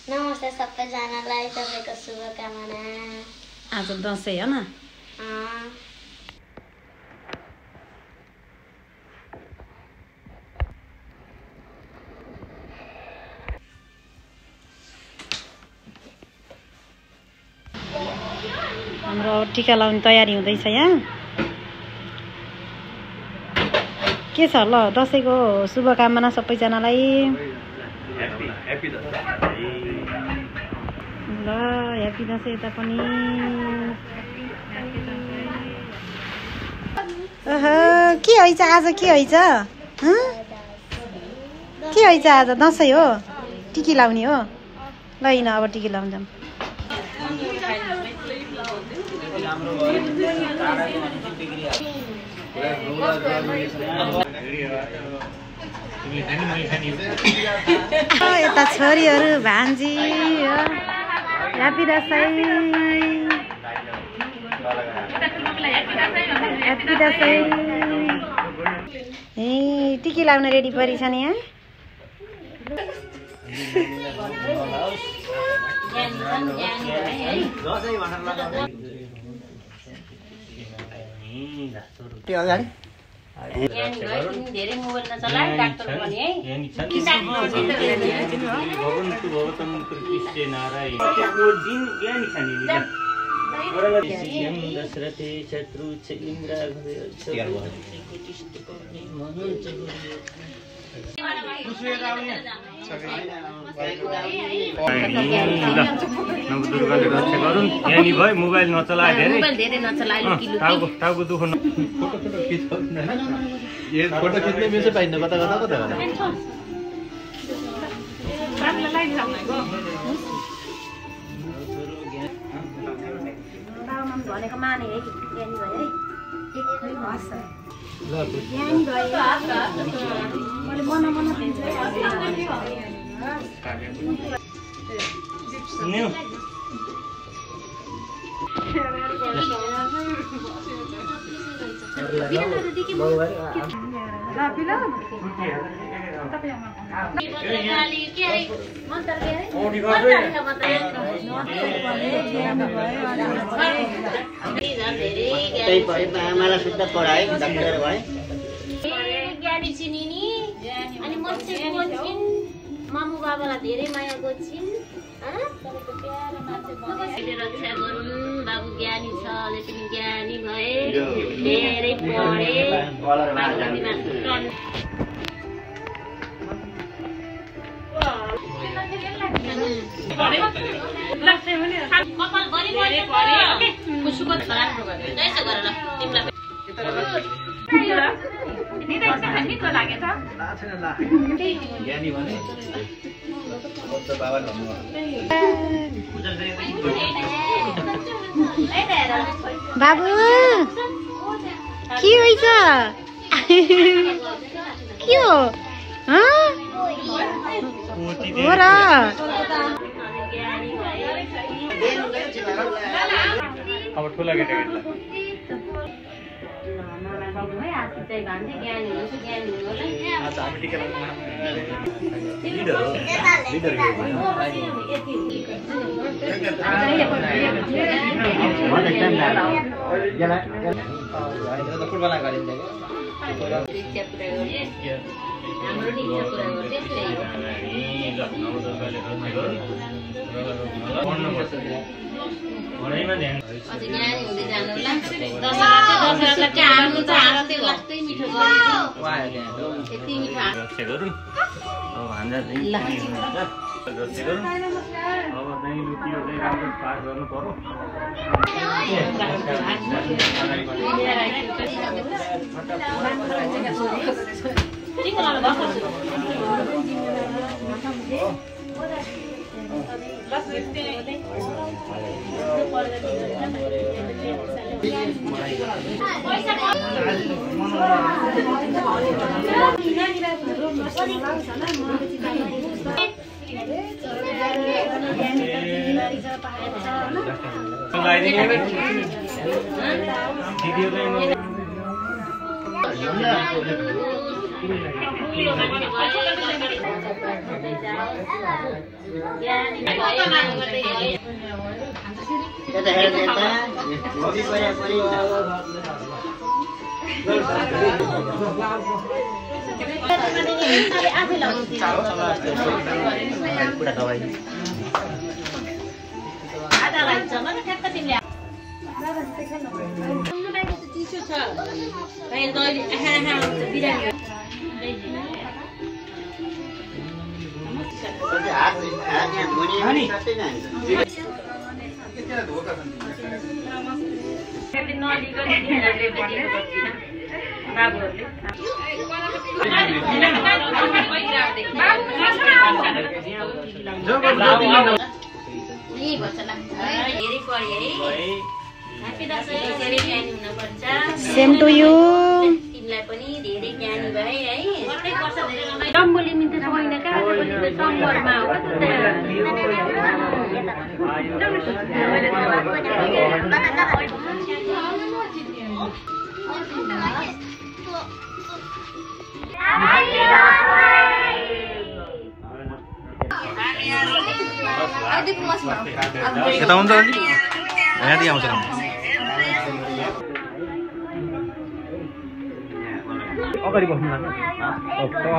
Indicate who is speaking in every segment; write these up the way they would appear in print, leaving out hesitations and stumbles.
Speaker 1: नमस्ते सबैजनालाई, सबैको शुभकामना।
Speaker 2: आज दसैँ हो न? हाम्रो टिका लाउने तयारी हुँदैछ यहाँ। के छ ल दसैँको शुभकामना सबैजनालाई। ल ह्यापी दसैँ यता पनि। के हैछ आज? के हैछ? के हैछ आज? दसैँ हो, टिकी लाउने हो। ल हिँड अब टिकी लाउन जाऊँ। यता छोरीहरू भान्जी ह्यापी दसैँ। ह्यापी दसैँ। ए टिकी लाउन रेडी परिछ नि यहाँ।
Speaker 3: धेरै मोबाइल नचलाए डाक्टर पनि है। भगवन्तु भगवतम कृष्ण नारायण दिन ज्ञानी छन् नि दशरथे शत्रु छ इन्द्र नवदुर्गाले रक्षा गरून्। ज्ञानी भयो, मोबाइल नचलाए टाउको दुख्नु।
Speaker 4: फोटो खिच्ने मेसो पाइन्न। कता कता कता
Speaker 2: भनेको माने है, ज्ञानी भयो है।
Speaker 5: आमालाई सुत्दा पढाए डाक्टर भए।
Speaker 1: ज्ञानी चिनिनी अनि म चाहिँ बोल्छिन्। मामु बाबालाई धेरै माया गर्छिन्। रक्षा गरून्। बाबु ज्ञानी छ, लेकिन ज्ञानी भए, धेरै पढे।
Speaker 4: ज्ञानी भने बाबा भन्नु
Speaker 2: बाबु के हैछ? के हो? हो र
Speaker 3: अब ठुला केटाकेटीलाई
Speaker 4: फुटबल गरिन्छ
Speaker 1: ज्ञानी हुँदै जानु होला। दशरथलाई चाहिँ हाल्नु त हाल्नु, त्यो लास्टै मिठो गरिदिनु। यति मिठो
Speaker 3: रक्षा गरून्। अब हान्दा चाहिँ रक्षा गरून्। अब चाहिँ लुकियो चाहिँ राम्रो पार गर्नु पर्यो।
Speaker 2: सेम टु यु
Speaker 1: तिमीलाई पनि धेरै ज्ञानी भए है डम्बोली मिन्टु छैन कहाँ सम्बरमा हो
Speaker 4: यता हुन्छ अलि यहाँदेखि आउँछ अगाडि बस्नु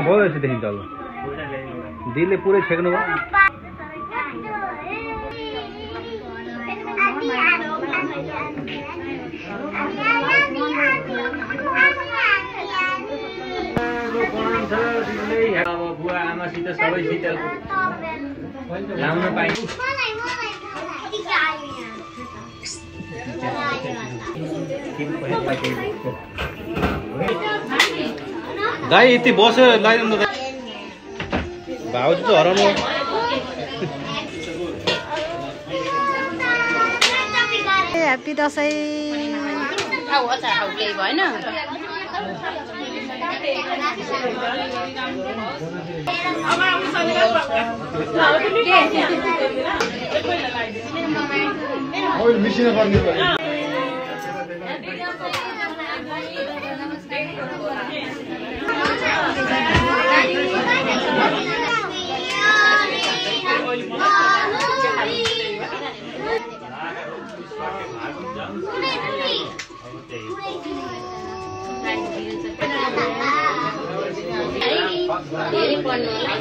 Speaker 4: भयो जस्तो देखिन्छ होला दिलले पुरै छेक्नु भयो
Speaker 3: अब बुवा आमासित सबैसित लाउन पाइन्छ
Speaker 4: दाइ यति बस्यो लगाइदिनु त भाउजू चाहिँ हराउनु
Speaker 2: ह्याप्पी दसैँ भएन
Speaker 1: धेरै पढ्नु होला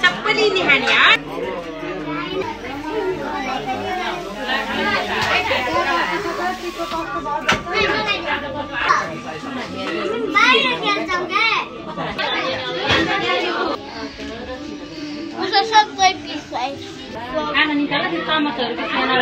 Speaker 1: सबैले निहानी खाना निकाल टमाटरको खाना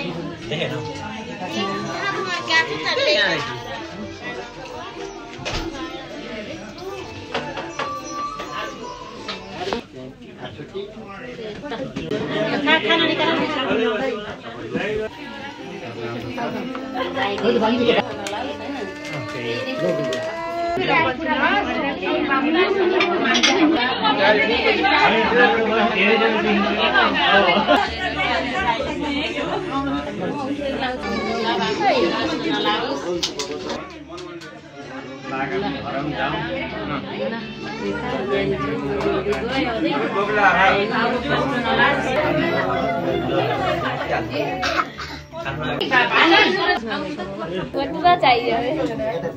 Speaker 1: फोटो चाहिए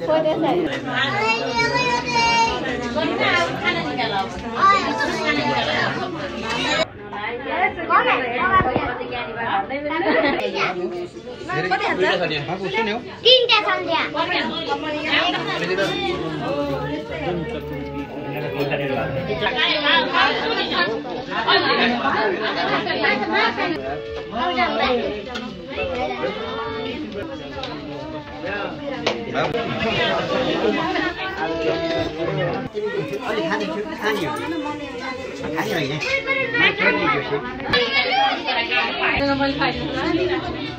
Speaker 1: फोटो चाहिए
Speaker 5: खाने होइन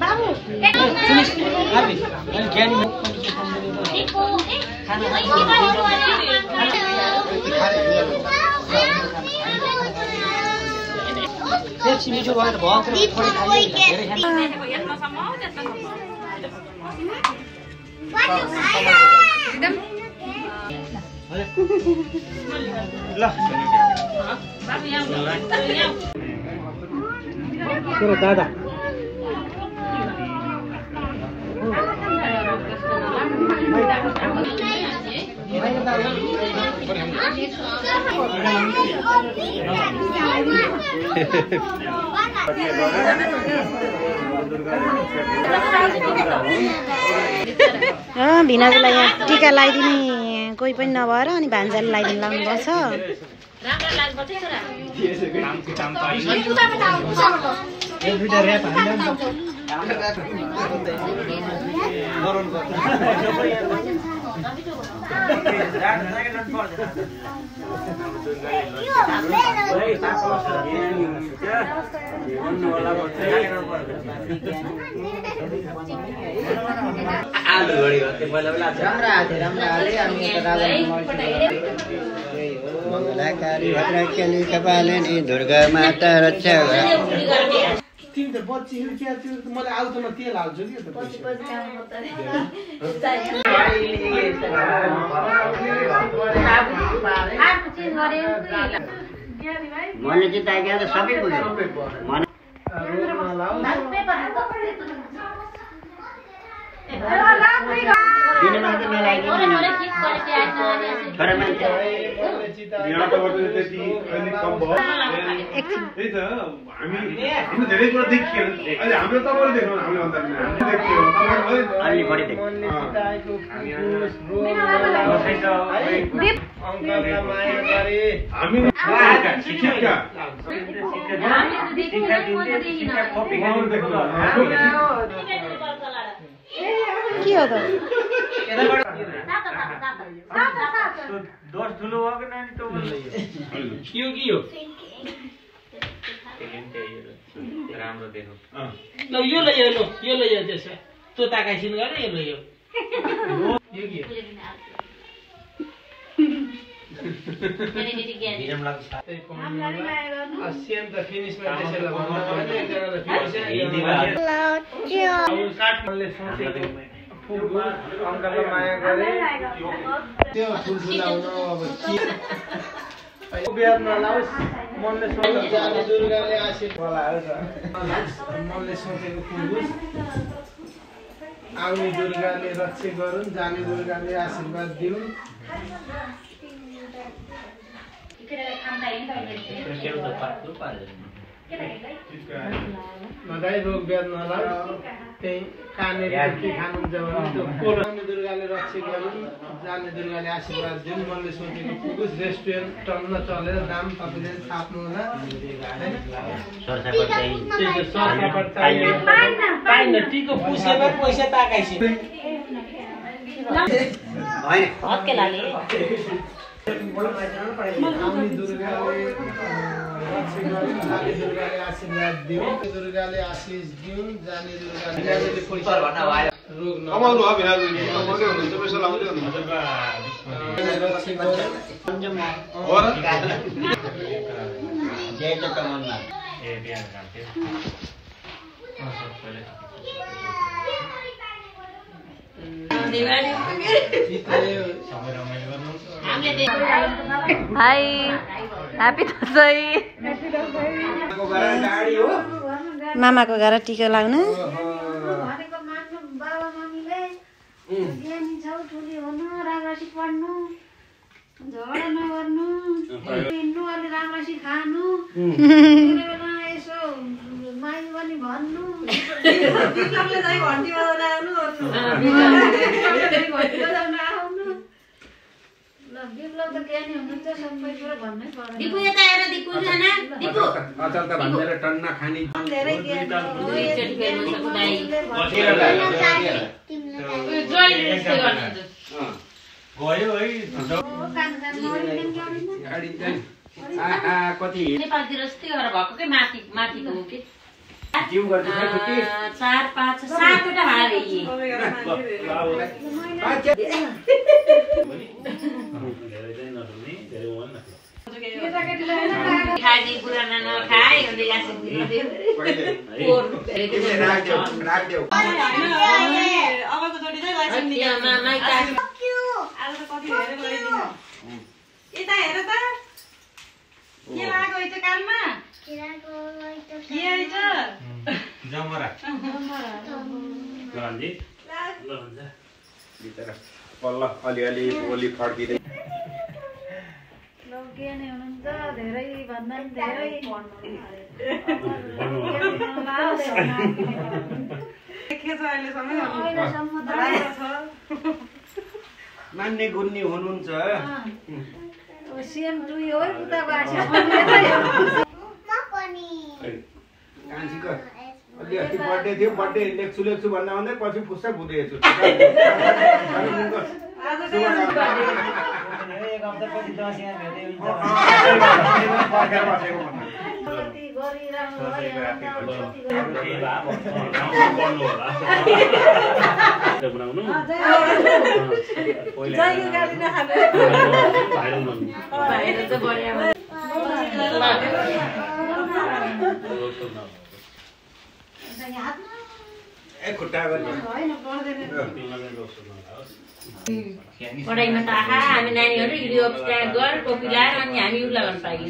Speaker 2: बाबु
Speaker 4: दादा
Speaker 2: भिनाजुलाई यहाँ टिका लगाइदिने कोही पनि नभएर अनि भान्जाले लगाइदिनु लाउनुपर्छ।
Speaker 5: मङ्गलाकारी भद्रकाली कपालिनी दुर्गा माता रक्षा
Speaker 6: तिमी त बच्चीहरू क्या त्यो मैले आउटमा तेल हाल्छु कि त
Speaker 5: मैले चाहिँ ताइका त सबै बुझ्यो दिनमा त नलागिदिनु छोरा मान्छे
Speaker 3: यहाँ त गर्दैन त्यति अलि कम भयो त्यही त हामी धेरै कुरा देखियो अहिले हाम्रो तपाईँले देख्नु हामीले भन्दा हामीले देखियो
Speaker 5: अलि बढी
Speaker 2: के हो त
Speaker 3: दोष ठुलो भयो कि नानी तपाईँले
Speaker 6: यो के हो
Speaker 3: राम्रो देख्नु
Speaker 6: ल यो ल त्यसो त्यो ताकाइसिन गरे यो ल यो के सेम त फिनिसमा त्यसैलाई काठमाडौँले सोचेको अङ्कललाई माया गरे त्यो ठुल्ठुला हुन अब बिहान नलाओस् मनले सोचेको जाने दुर्गाले आशीर्वाद मनले सोचेको पुगोस् आउने दुर्गाले रक्षा गरून् जाने दुर्गाले आशीर्वाद दिउन् नदाई रोग ब्याध नलाओस् त्यही कानेर के खानुहुन्छ भने त्यो आउने दुर्गाले रक्षा गरून् जाने दुर्गाले आशीर्वाद दिउन् मनले सोचेको पुगोस् रेस्टुरेन्ट टन्न चलेर दाम तपाईँले थाप्नु होला होइन टीको पुसेमा पैसा ताकाइसी आउने दुर्गाले आशीर्वाद दिउँ दुर्गाले आशिष दिउँ जाने दुर्गाले पैसा रोग
Speaker 3: कमाउनु हो बिहान हुनुहुन्छ पैसा लाउँदै हुनुहुन्छ
Speaker 2: हाई ह्यापी दसैँ मामाको घर टिका लाउन
Speaker 7: झगडा नगर्नु हिँड्नु अलि राम्ररी खानु यसो माइ पनि भन्नु विप्लवले चाहिँ घन्टी बजाउनु आउनु ल विप्लव त ज्ञानी हुनुहुन्छ सबै कुरा भन्नै पर्दैन दिपु यता आएर दिपु जाना दिपु
Speaker 6: अचल त भन्दै टन्ना खानी
Speaker 7: धेरै ज्ञान
Speaker 3: गयो है
Speaker 6: कति
Speaker 1: नेपालतिर यस्तै गरेर भएको के माथिको के 4 5 7वटा भाडा खाने पुराना नखाए
Speaker 3: अलिअलि ओली फर्किँदै
Speaker 7: ज्ञानी हुनुहुन्छ धेरै भन्दा पनि धेरै
Speaker 5: मान्ने गुन्ने हुनुहुन्छ
Speaker 7: सिएम टु हो उताको आशा
Speaker 5: कान्छीको अलि अस्ति बर्थडे थियो बर्थडे लेख्छु भन्दा भन्दै पछि फुस्सा बुझेछु
Speaker 1: पढाइमा त आहा हामी नानीहरू हिडियो स्ट्यान्ड गर टोपी लाएर अनि हामी उला गर्न पाइयो